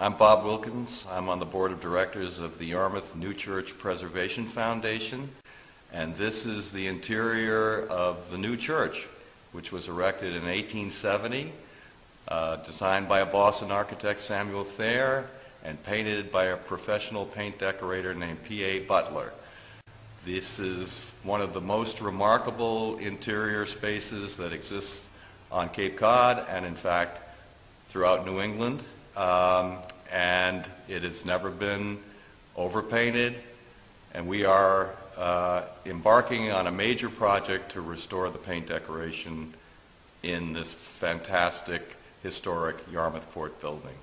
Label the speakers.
Speaker 1: I'm Bob Wilkins. I'm on the board of directors of the Yarmouth New Church Preservation Foundation, and this is the interior of the new church, which was erected in 1870, designed by a Boston architect, Samuel Thayer, and painted by a professional paint decorator named P.A. Butler. This is one of the most remarkable interior spaces that exists on Cape Cod and, in fact, throughout New England. And it has never been overpainted, and we are embarking on a major project to restore the paint decoration in this fantastic historic Yarmouth Court building.